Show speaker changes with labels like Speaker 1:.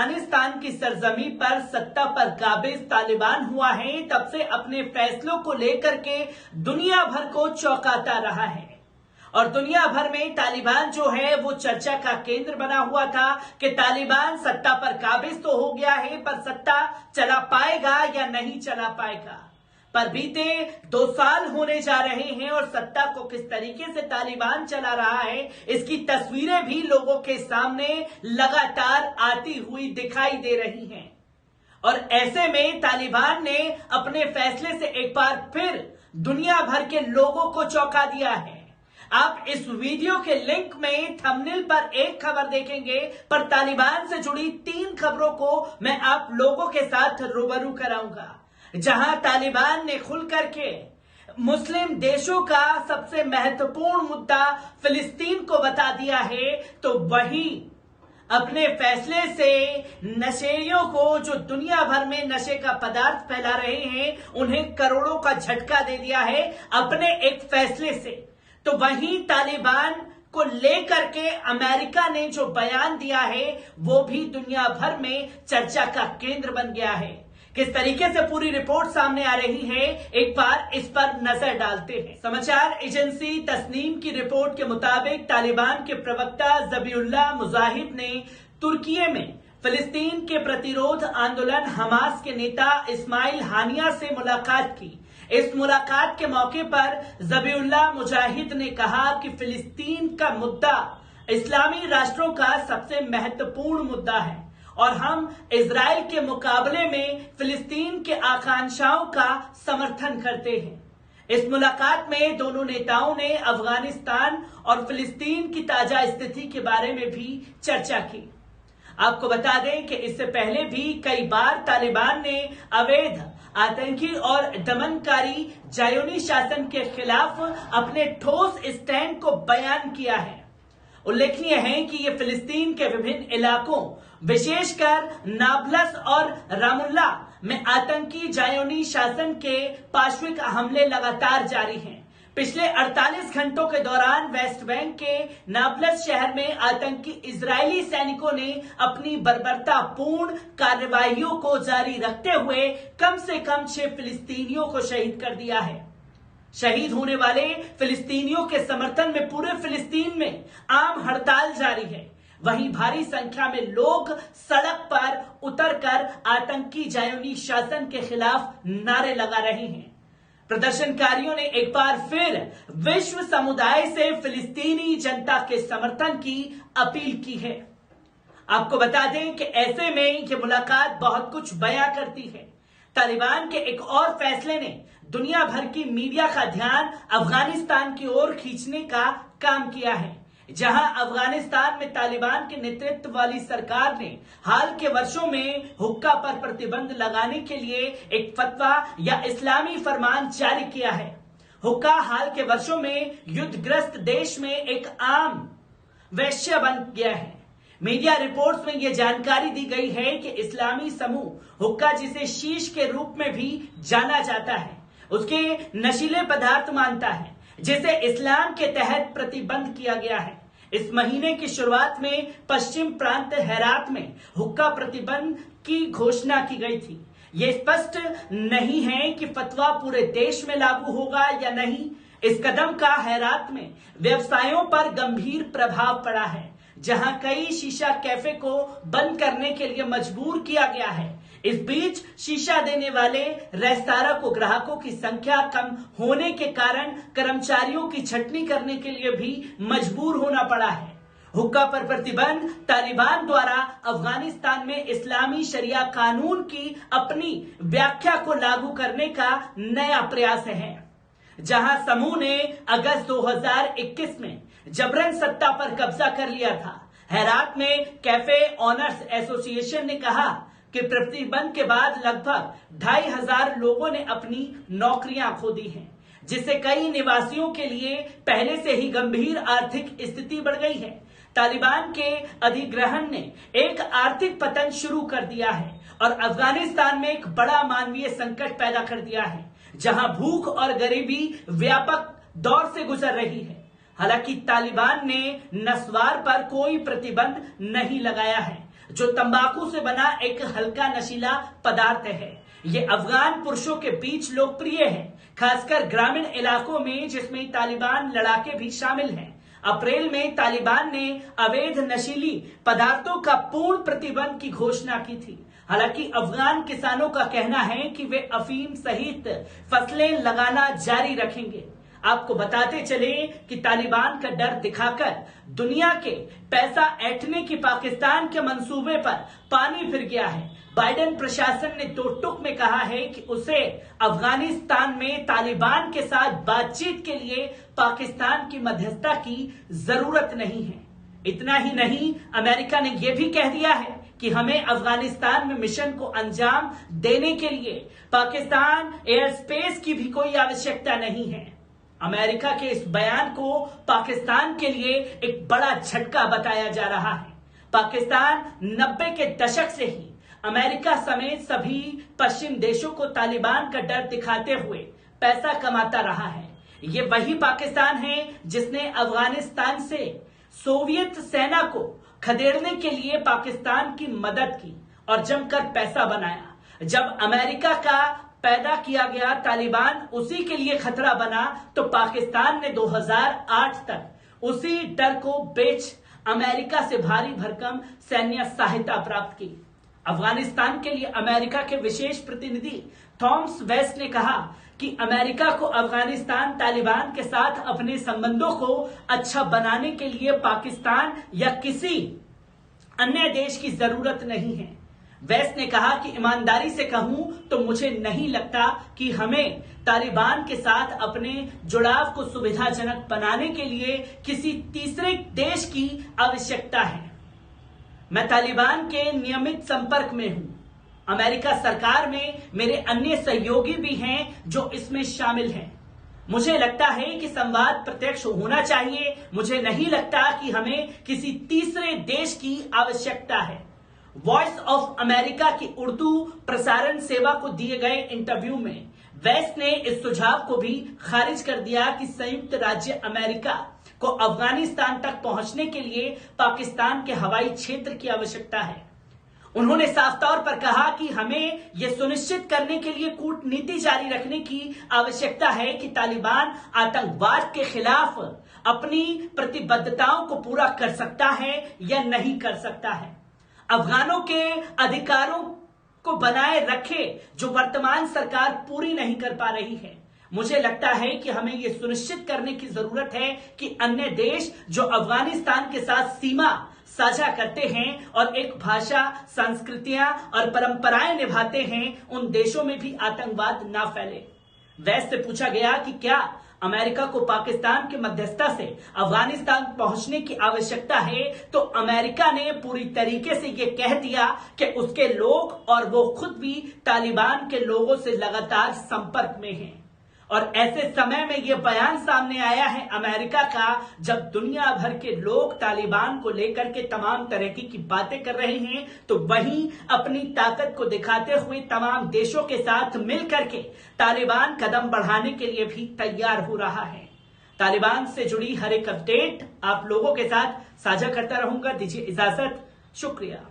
Speaker 1: अफगानिस्तान की सरजमी पर सत्ता पर काबिज तालिबान हुआ है, तब से अपने फैसलों को लेकर के दुनिया भर को चौंकाता रहा है। और दुनिया भर में तालिबान जो है वो चर्चा का केंद्र बना हुआ था कि तालिबान सत्ता पर काबिज तो हो गया है, पर सत्ता चला पाएगा या नहीं चला पाएगा। पर बीते 2 साल होने जा रहे हैं और सत्ता को किस तरीके से तालिबान चला रहा है, इसकी तस्वीरें भी लोगों के सामने लगातार आती हुई दिखाई दे रही हैं। और ऐसे में तालिबान ने अपने फैसले से एक बार फिर दुनिया भर के लोगों को चौंका दिया है। आप इस वीडियो के लिंक में थंबनेल पर एक खबर देखेंगे, पर तालिबान से जुड़ी 3 खबरों को मैं आप लोगों के साथ रूबरू कराऊंगा, जहां तालिबान ने खुल करके मुस्लिम देशों का सबसे महत्वपूर्ण मुद्दा फिलिस्तीन को बता दिया है, तो वहीं अपने फैसले से नशेड़ियों को, जो दुनिया भर में नशे का पदार्थ फैला रहे हैं, उन्हें करोड़ों का झटका दे दिया है अपने एक फैसले से। तो वहीं तालिबान को लेकर के अमेरिका ने जो बयान दिया है वो भी दुनिया भर में चर्चा का केंद्र बन गया है। किस तरीके से पूरी रिपोर्ट सामने आ रही है, एक बार इस पर नजर डालते हैं। समाचार एजेंसी तस्नीम की रिपोर्ट के मुताबिक तालिबान के प्रवक्ता ज़बीहुल्लाह मुजाहिद ने तुर्की में फिलिस्तीन के प्रतिरोध आंदोलन हमास के नेता इस्माइल हानिया से मुलाकात की। इस मुलाकात के मौके पर ज़बीहुल्लाह मुजाहिद ने कहा कि फिलिस्तीन का मुद्दा इस्लामी राष्ट्रों का सबसे महत्वपूर्ण मुद्दा है और हम इजराइल के मुकाबले में फिलिस्तीन के आकांक्षाओं का समर्थन करते हैं। इस मुलाकात में दोनों नेताओं ने अफगानिस्तान और फिलिस्तीन की ताजा स्थिति के बारे में भी चर्चा की। आपको बता दें कि इससे पहले भी कई बार तालिबान ने अवैध, आतंकी और दमनकारी ज़ायोनी शासन के खिलाफ अपने ठोस स्टैंड को बयान किया है। उल्लेखनीय है कि ये फिलिस्तीन के विभिन्न इलाकों, विशेषकर नाब्लस और रामुल्ला में आतंकी ज़ायोनी शासन के पाशविक हमले लगातार जारी हैं। पिछले 48 घंटों के दौरान वेस्ट बैंक के नाब्लस शहर में आतंकी इजरायली सैनिकों ने अपनी बर्बरतापूर्ण कार्रवाइयों को जारी रखते हुए कम से कम 6 फिलिस्तीनियों को शहीद कर दिया है। शहीद होने वाले फिलिस्तीनियों के समर्थन में पूरे फिलिस्तीन में आम हड़ताल जारी है। वहीं भारी संख्या में लोग सड़क पर उतरकर आतंकी ज़ायोनी शासन के खिलाफ नारे लगा रहे हैं। प्रदर्शनकारियों ने एक बार फिर विश्व समुदाय से फिलिस्तीनी जनता के समर्थन की अपील की है। आपको बता दें कि ऐसे में ये मुलाकात बहुत कुछ बयां करती है। तालिबान के एक और फैसले ने दुनिया भर की मीडिया का ध्यान अफगानिस्तान की ओर खींचने का काम किया है, जहां अफगानिस्तान में तालिबान के नेतृत्व वाली सरकार ने हाल के वर्षों में हुक्का पर प्रतिबंध लगाने के लिए एक फतवा या इस्लामी फरमान जारी किया है। हुक्का हाल के वर्षों में युद्धग्रस्त देश में एक आम वैश्य बन गया है। मीडिया रिपोर्ट्स में यह जानकारी दी गई है कि इस्लामी समूह हुक्का, जिसे शीश के रूप में भी जाना जाता है, उसके नशीले पदार्थ मानता है, जिसे इस्लाम के तहत प्रतिबंध किया गया है। इस महीने की शुरुआत में पश्चिम प्रांत हेरात में हुक्का प्रतिबंध की घोषणा की गई थी। यह स्पष्ट नहीं है कि फतवा पूरे देश में लागू होगा या नहीं। इस कदम का हेरात में व्यवसायों पर गंभीर प्रभाव पड़ा है, जहां कई शीशा कैफे को बंद करने के लिए मजबूर किया गया है। इस बीच शीशा देने वाले रेस्तरां को ग्राहकों की संख्या कम होने के कारण कर्मचारियों की छटनी करने के लिए भी मजबूर होना पड़ा है। हुक्का पर प्रतिबंध तालिबान द्वारा अफगानिस्तान में इस्लामी शरिया कानून की अपनी व्याख्या को लागू करने का नया प्रयास है, जहां समूह ने अगस्त 2021 में जबरन सत्ता पर कब्जा कर लिया था। हेरात में कैफे ऑनर्स एसोसिएशन ने कहा कि प्रतिबंध के बाद लगभग 2500 लोगों ने अपनी नौकरियां खो दी हैं, जिससे कई निवासियों के लिए पहले से ही गंभीर आर्थिक स्थिति बढ़ गई है। तालिबान के अधिग्रहण ने एक आर्थिक पतन शुरू कर दिया है और अफगानिस्तान में एक बड़ा मानवीय संकट पैदा कर दिया है, जहां भूख और गरीबी व्यापक दौर से गुजर रही है। हालांकि तालिबान ने नस्वार पर कोई प्रतिबंध नहीं लगाया है। जो तंबाकू से बना एक हल्का नशीला पदार्थ है। ये अफगान पुरुषों के बीच लोकप्रिय है, खासकर ग्रामीण इलाकों में जिसमें तालिबान लड़ाके भी शामिल हैं। अप्रैल में तालिबान ने अवैध नशीली पदार्थों का पूर्ण प्रतिबंध की घोषणा की थी। हालांकि अफगान किसानों का कहना है कि वे अफीम सहित फसलें लगाना जारी रखेंगे। आपको बताते चले कि तालिबान का डर दिखाकर दुनिया के पैसा ऐंठने की पाकिस्तान के मंसूबे पर पानी फिर गया है। बाइडेन प्रशासन ने दो टूक में कहा है कि उसे अफगानिस्तान में तालिबान के साथ बातचीत के लिए पाकिस्तान की मध्यस्थता की जरूरत नहीं है। इतना ही नहीं, अमेरिका ने यह भी कह दिया है कि हमें अफगानिस्तान में मिशन को अंजाम देने के लिए पाकिस्तान एयर स्पेस की भी कोई आवश्यकता नहीं है। अमेरिका के इस बयान को पाकिस्तान के लिए एक बड़ा झटका बताया जा रहा है। पाकिस्तान 90 के दशक से ही अमेरिका समेत सभी पश्चिम देशों को तालिबान का डर दिखाते हुए पैसा कमाता रहा है। ये वही पाकिस्तान है जिसने अफगानिस्तान से सोवियत सेना को खदेड़ने के लिए पाकिस्तान की मदद की और जमकर पैसा बनाया। जब अमेरिका का पैदा किया गया तालिबान उसी के लिए खतरा बना, तो पाकिस्तान ने 2008 तक उसी डर को बेच अमेरिका से भारी भरकम सैन्य सहायता प्राप्त की। अफगानिस्तान के लिए अमेरिका के विशेष प्रतिनिधि थॉमस वेस्ट ने कहा कि अमेरिका को अफगानिस्तान तालिबान के साथ अपने संबंधों को अच्छा बनाने के लिए पाकिस्तान या किसी अन्य देश की जरूरत नहीं है। वेस्ट ने कहा कि ईमानदारी से कहूं तो मुझे नहीं लगता कि हमें तालिबान के साथ अपने जुड़ाव को सुविधाजनक बनाने के लिए किसी तीसरे देश की आवश्यकता है। मैं तालिबान के नियमित संपर्क में हूं। अमेरिका सरकार में मेरे अन्य सहयोगी भी हैं जो इसमें शामिल हैं। मुझे लगता है कि संवाद प्रत्यक्ष होना चाहिए। मुझे नहीं लगता कि हमें किसी तीसरे देश की आवश्यकता है। वॉइस ऑफ अमेरिका की उर्दू प्रसारण सेवा को दिए गए इंटरव्यू में वेस्ट ने इस सुझाव को भी खारिज कर दिया कि संयुक्त राज्य अमेरिका को अफगानिस्तान तक पहुंचने के लिए पाकिस्तान के हवाई क्षेत्र की आवश्यकता है। उन्होंने साफ तौर पर कहा कि हमें यह सुनिश्चित करने के लिए कूटनीति जारी रखने की आवश्यकता है कि तालिबान आतंकवाद के खिलाफ अपनी प्रतिबद्धताओं को पूरा कर सकता है या नहीं कर सकता है। अफगानों के अधिकारों को बनाए रखे जो वर्तमान सरकार पूरी नहीं कर पा रही है। मुझे लगता है कि हमें यह सुनिश्चित करने की जरूरत है कि अन्य देश जो अफगानिस्तान के साथ सीमा साझा करते हैं और एक भाषा, संस्कृतियां और परंपराएं निभाते हैं, उन देशों में भी आतंकवाद ना फैले। वेस्ट से पूछा गया कि क्या अमेरिका को पाकिस्तान की मध्यस्थता से अफगानिस्तान पहुंचने की आवश्यकता है, तो अमेरिका ने पूरी तरीके से यह कह दिया कि उसके लोग और वो खुद भी तालिबान के लोगों से लगातार संपर्क में हैं। और ऐसे समय में यह बयान सामने आया है अमेरिका का, जब दुनिया भर के लोग तालिबान को लेकर के तमाम तरह की बातें कर रहे हैं, तो वहीं अपनी ताकत को दिखाते हुए तमाम देशों के साथ मिलकर के तालिबान कदम बढ़ाने के लिए भी तैयार हो रहा है। तालिबान से जुड़ी हर एक अपडेट आप लोगों के साथ साझा करता रहूंगा। दीजिए इजाजत, शुक्रिया।